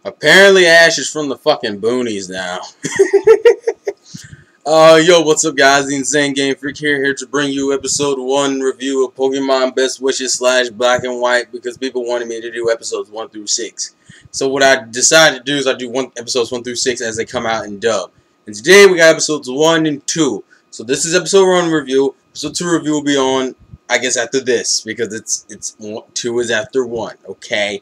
Apparently Ash is from the fucking Boonies now. Yo, what's up guys? The Insane Game Freak here to bring you episode 1 review of Pokemon Best Wishes / Black and White because people wanted me to do episodes 1 through 6. So what I decided to do is I do episodes 1 through 6 as they come out in dub. And today we got episodes 1 and 2. So this is episode 1 review. Episode 2 review will be on, I guess, after this because it's 2 is after 1. Okay.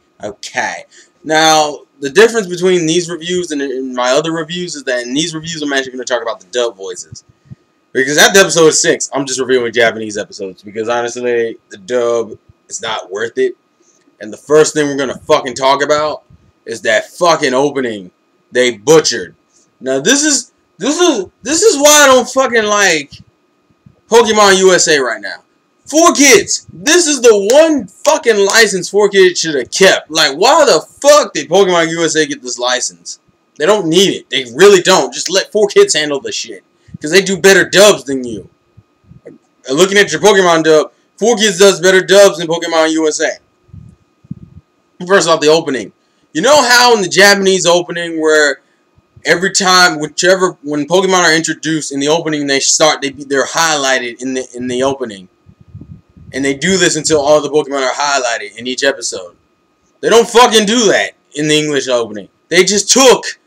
Now, the difference between these reviews and my other reviews is that in these reviews, I'm actually going to talk about the dub voices. Because after episode 6, I'm just reviewing Japanese episodes. Because honestly, the dub is not worth it. And the first thing we're going to fucking talk about is that fucking opening they butchered. Now, this is why I don't fucking like Pokemon USA right now. 4Kids, this is the one fucking license 4Kids should have kept. Like, why the fuck did Pokemon USA get this license? They don't need it. They really don't. Just let 4Kids handle the shit. Because they do better dubs than you. Looking at your Pokemon dub, 4Kids does better dubs than Pokemon USA. First off, the opening. You know how in the Japanese opening where every time, when Pokemon are introduced in the opening, they're highlighted in the opening. And they do this until all the Pokemon are highlighted in each episode. They don't fucking do that in the English opening. They just took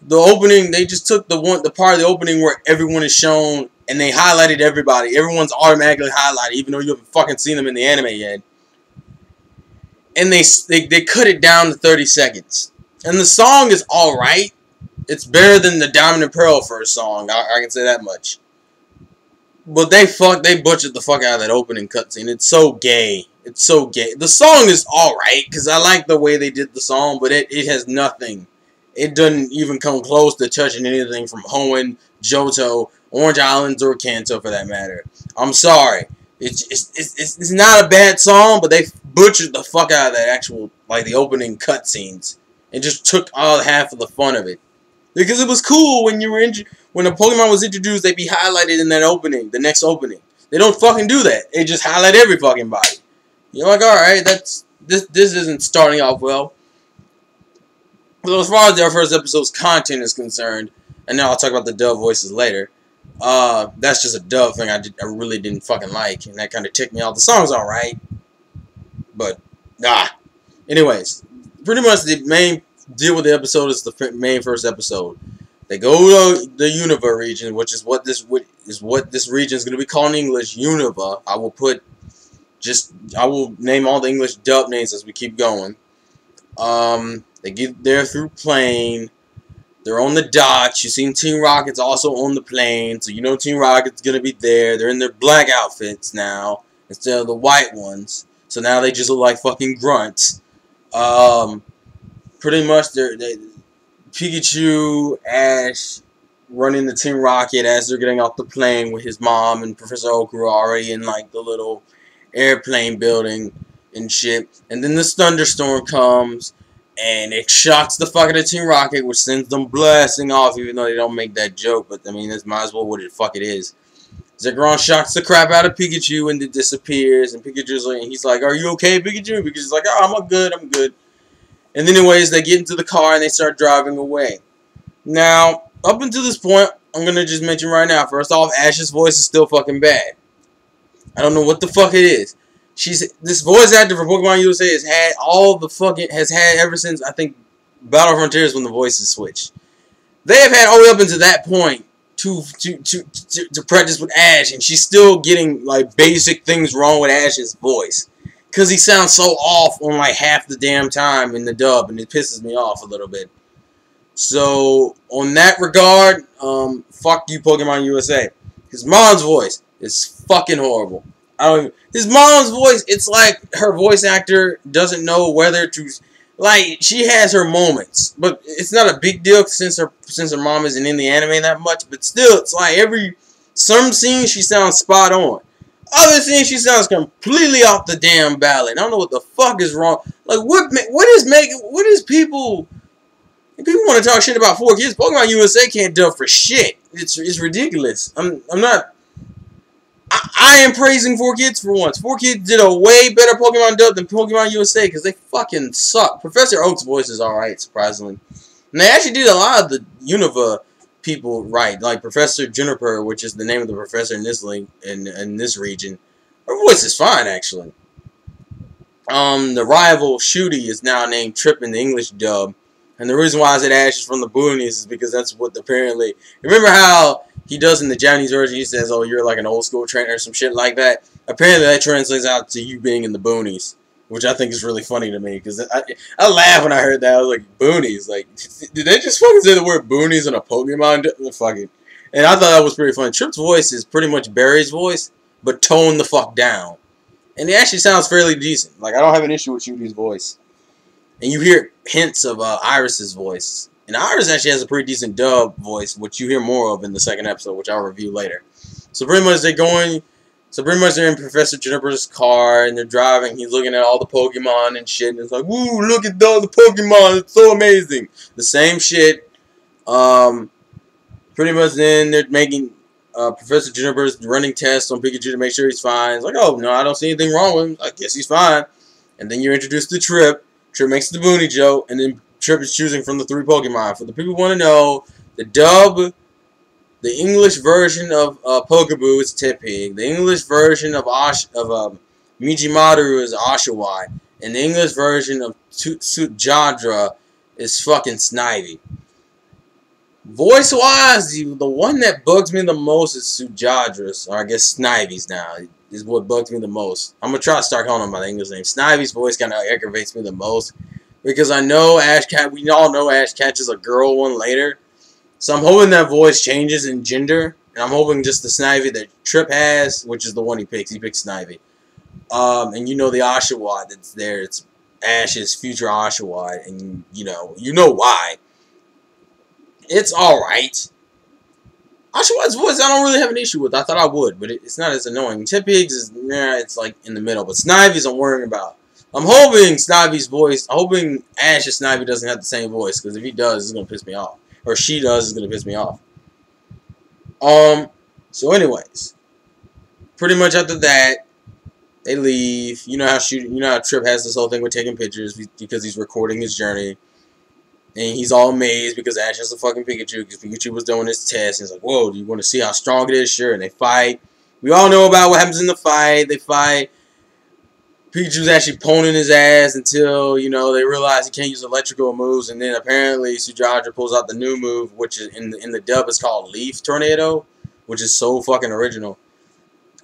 the opening. They just took the part of the opening where everyone is shown, and they highlighted everybody. Everyone's automatically highlighted, even though you haven't fucking seen them in the anime yet. And they cut it down to 30 seconds. And the song is all right. It's better than the Diamond and Pearl first song. I can say that much. But they butchered the fuck out of that opening cutscene. It's so gay. It's so gay. The song is alright, because I like the way they did the song, but it has nothing. It doesn't even come close to touching anything from Hoenn, Johto, Orange Islands, or Kanto for that matter. I'm sorry. It's not a bad song, but they butchered the fuck out of that actual, like, the opening cutscenes. It just took all half of the fun of it. Because it was cool when when a Pokemon was introduced, they'd be highlighted in that opening, the next opening. They don't fucking do that. They just highlight every fucking body. You're like, alright, this isn't starting off well. So as far as their first episode's content is concerned, and now I'll talk about the dub voices later, that's just a dub thing I really didn't fucking like, and that kind of ticked me off. The song's alright, but, anyways, pretty much the main deal with the episode is the main first episode. They go to the Unova region, which is what this region is going to be called in English, Unova. I will name all the English dub names as we keep going. They get there through plane. They're on the docks. You've seen Team Rocket's also on the plane, so you know Team Rocket's going to be there. They're in their black outfits now instead of the white ones. So now they just look like fucking grunts. Pretty much, Pikachu, Ash, running the Team Rocket as they're getting off the plane with his mom and Professor Oak are already in, like, the little airplane building and shit. And then this thunderstorm comes, and it shocks the fuck out of Team Rocket, which sends them blasting off, even though they don't make that joke. But, I mean, that's might as well what the fuck it is. Zekrom shocks the crap out of Pikachu, and it disappears. And Pikachu's like, and he's like, "Are you okay, Pikachu?" And Pikachu's like, "Oh, I'm good. And then anyways, they get into the car and they start driving away. Now, up until this point, I'm going to just mention right now, first off, Ash's voice is still fucking bad. I don't know what the fuck it is. This voice actor for Pokemon USA has had ever since, I think, Battle Frontiers when the voices switched. They have had all the way up until that point to practice with Ash, and she's still getting, like, basic things wrong with Ash's voice. Because he sounds so off on like half the damn time in the dub, and it pisses me off a little bit. So, on that regard, fuck you, Pokemon USA. His mom's voice is fucking horrible. His mom's voice, it's like her voice actor doesn't know whether to, like, she has her moments, but it's not a big deal since her mom isn't in the anime that much, but still, it's like some scenes she sounds spot on. Other things, she sounds completely off the damn ballot. I don't know what the fuck is wrong. Like, what is people want to talk shit about 4Kids? Pokemon USA can't dub for shit. It's ridiculous. I'm not I am praising 4Kids for once. 4Kids did a way better Pokemon dub than Pokemon USA because they fucking suck. Professor Oak's voice is alright, surprisingly. And they actually did a lot of the Unova people right, like Professor Juniper, which is the name of the professor in this link in this region. Her voice is fine, actually. The rival Shooty is now named Trip in the English dub. And the reason why I said Ash is from the Boonies is because that's what apparently... Remember how he does in the Japanese version? He says, oh, you're like an old school trainer or some shit like that. Apparently that translates out to you being in the Boonies. Which I think is really funny to me. Because I laughed when I heard that. I was like, Boonies? Like, did they just fucking say the word Boonies in a Pokemon? Fuck it. And I thought that was pretty funny. Trip's voice is pretty much Barry's voice, but toned the fuck down. And it actually sounds fairly decent. Like, I don't have an issue with Shooty's voice. And you hear hints of Iris's voice. And Iris actually has a pretty decent dub voice, which you hear more of in the second episode, which I'll review later. So pretty much they're in Professor Juniper's car, and they're driving. He's looking at all the Pokemon and shit, and it's like, woo, look at all the Pokemon, it's so amazing. The same shit. Pretty much then they're making... Professor Juniper's running tests on Pikachu to make sure he's fine. It's like, oh, no, I don't see anything wrong with him. I guess he's fine. And then you're introduced to Trip. Trip makes the Boonie joke, and then Trip is choosing from the 3 Pokemon. For the people who want to know, the dub, the English version of Pokeboo is Tipig. The English version of Mijimaru is Oshawott. And the English version of Sujadra is fucking Snivy. Voice-wise, the one that bugs me the most is Sujadra's, or I guess Snivy's now, is what bugs me the most. I'm going to try to start calling him by the English name. Snivy's voice kind of aggravates me the most, because I know we all know Ash catches a girl one later, so I'm hoping that voice changes in gender, and I'm hoping just the Snivy that Trip has, which is the one he picks Snivy. And you know the Oshawott that's there, it's Ash's future Oshawott, and you know why. It's alright. Oshawott's voice I don't really have an issue with. I thought I would, but it's not as annoying. Tipig's is, it's like in the middle. But Snivy's I'm worrying about. I'm hoping Snivy's voice, I'm hoping Ash's Snivy doesn't have the same voice, because if he does, it's going to piss me off. Or she does, it's going to piss me off. So anyways, pretty much after that, they leave. You know how Trip has this whole thing with taking pictures because he's recording his journey. And he's all amazed because Ash has a fucking Pikachu, because Pikachu was doing his test. And he's like, whoa, do you want to see how strong it is? Sure. And they fight. We all know about what happens in the fight. They fight. Pikachu's actually poning his ass until, they realize he can't use electrical moves. And then apparently Sujadra pulls out the new move, which is in the dub is called Leaf Tornado, which is so fucking original.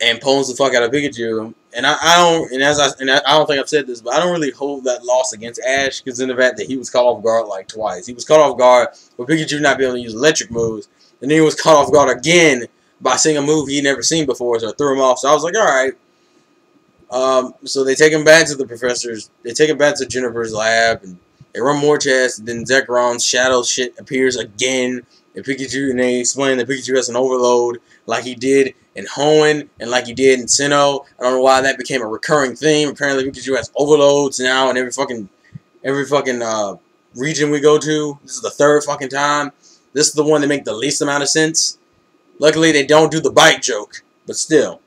And pulls the fuck out of Pikachu. And I don't think I've said this, but I don't really hold that loss against Ash, because in the fact that he was caught off guard like twice. He was caught off guard with Pikachu not being able to use electric moves, and then he was caught off guard again by seeing a move he'd never seen before, so it threw him off. So I was like, alright. So they take him back to the professors. They take him back to Juniper's lab, and they run more tests. And then Zekron's shadow shit appears again, and they explain that Pikachu has an overload like he did in Hoenn and like he did in Sinnoh. I don't know why that became a recurring theme. Apparently Pikachu has overloads now in every fucking region we go to. This is the 3rd fucking time. This is the one that makes the least amount of sense. Luckily they don't do the bike joke, but still.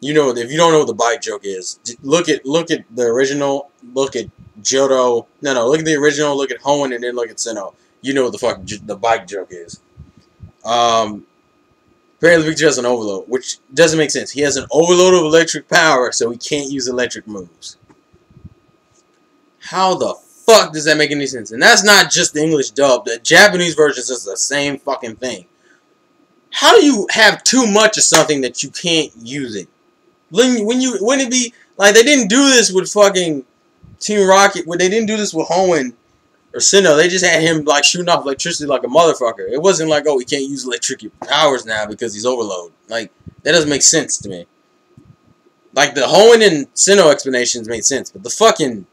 If you don't know what the bike joke is, look at the original, look at Johto. No, look at the original, look at Hoenn, and then look at Sinnoh. You know what the fuck the bike joke is. Apparently Pikachu has an overload, which doesn't make sense. He has an overload of electric power, so he can't use electric moves. How the fuck does that make any sense? And that's not just the English dub. The Japanese version is the same fucking thing. How do you have too much of something that you can't use it? Wouldn't it be like they didn't do this with fucking Team Rocket? They didn't do this with Hoenn or Sinnoh. They just had him like shooting off electricity like a motherfucker. It wasn't like, oh, he can't use electric powers now because he's overloaded. Like, that doesn't make sense to me. Like, the Hoenn and Sinnoh explanations made sense, but the fucking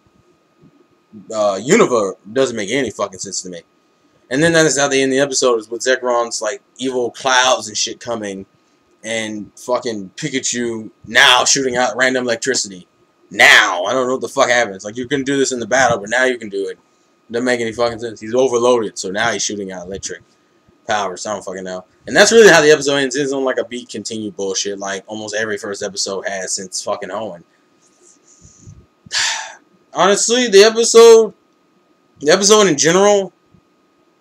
Unova doesn't make any fucking sense to me. And then that's how they end the episode, is with Zekron's like evil clouds and shit coming, and fucking Pikachu now shooting out random electricity. Now, I don't know what the fuck happens. Like, you couldn't do this in the battle, but now you can do it. Doesn't make any fucking sense. He's overloaded, so now he's shooting out electric. powers. I don't fucking know. And that's really how the episode ends. It's on like a beat continue bullshit, like almost every first episode has since fucking Owen. Honestly, the episode in general,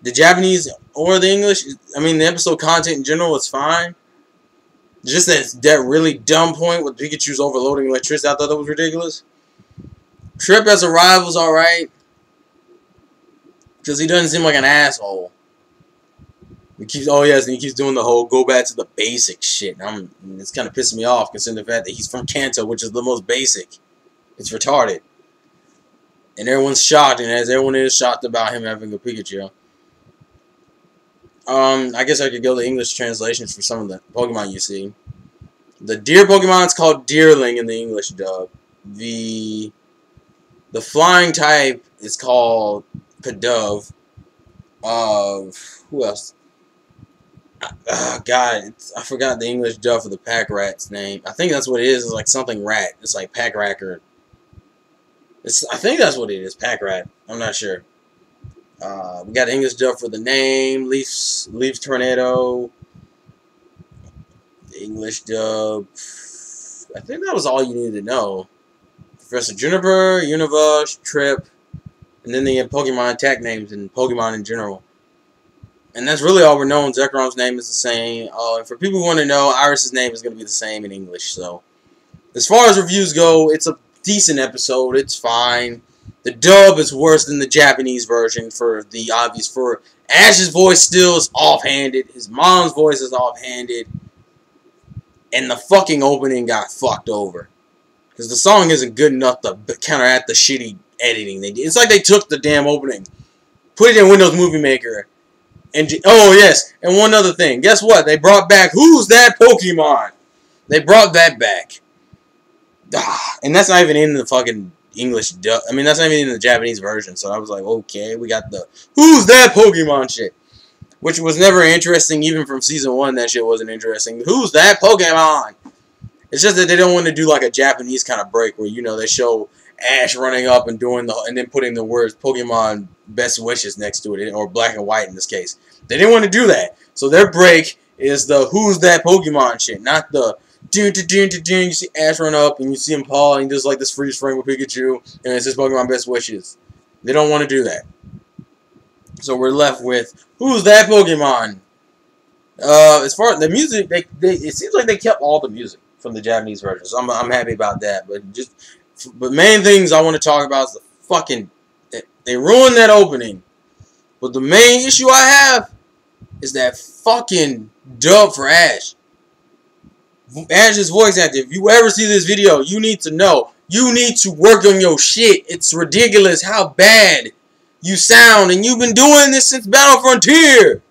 the Japanese or the English, I mean, the episode content in general is fine. Just that really dumb point with Pikachu's overloading electricity, I thought that was ridiculous. Trip as a rival's alright. Because he doesn't seem like an asshole. He keeps, oh yes, and he keeps doing the whole go back to the basic shit. And it's kind of pissing me off considering the fact that he's from Kanto, which is the most basic. It's retarded. And everyone's shocked, and as everyone is shocked about him having a Pikachu. I guess I could go to English translations for some of the Pokemon you see. The deer Pokemon is called Deerling in the English dub. The flying type is called Pidove. Who else? God, I forgot the English dub for the pack rat's name. I think that's what it is. It's like something rat. It's like pack rat or... I think that's what it is. Pack rat. I'm not sure. We got English dub for the name. Leafs Tornado. English dub. I think that was all you needed to know. Professor Juniper, Univash, Trip, and then the Pokemon attack names and Pokemon in general. And that's really all we're knowing. Zekrom's name is the same. And for people who want to know, Iris's name is going to be the same in English. So, as far as reviews go, it's a decent episode. It's fine. The dub is worse than the Japanese version for the obvious. For Ash's voice still is offhanded. His mom's voice is offhanded. And the fucking opening got fucked over. Because the song isn't good enough to counteract the shitty editing they did. It's like they took the damn opening, put it in Windows Movie Maker, and oh yes, and one other thing. Guess what? They brought back Who's That Pokemon? They brought that back. And that's not even in the fucking English dub. I mean, that's not even in the Japanese version. So I was like, okay, we got the Who's That Pokemon shit. Which was never interesting, even from Season 1, that shit wasn't interesting. Who's that Pokemon? It's just that they don't want to do like a Japanese kind of break where, you know, they show Ash running up and doing and then putting the words Pokemon Best Wishes next to it, or black and white in this case. They didn't want to do that. So their break is the Who's That Pokemon shit, not the you see Ash run up and you see him paw and he does like this freeze frame with Pikachu and it says Pokemon Best Wishes. They don't want to do that. So we're left with Who's That Pokemon? As far as the music, it seems like they kept all the music from the Japanese version. So I'm happy about that. But main things I want to talk about is the fucking they ruined that opening. But the main issue I have is that fucking dub for Ash. Ash's voice actor. If you ever see this video, you need to know. You need to work on your shit. It's ridiculous how bad you sound, and you've been doing this since Battle Frontier.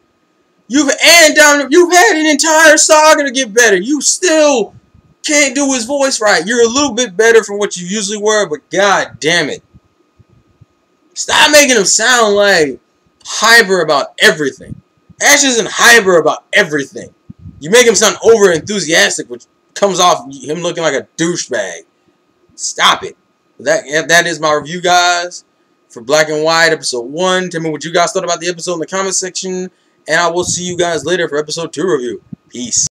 You've had an entire saga to get better. You still can't do his voice right. You're a little bit better from what you usually were, but god damn it. Stop making him sound like hyper about everything. Ash isn't hyper about everything. You make him sound over enthusiastic, which comes off him looking like a douchebag. Stop it. That is my review, guys, for Black and White episode 1. Tell me what you guys thought about the episode in the comment section, and I will see you guys later for episode 2 review. Peace.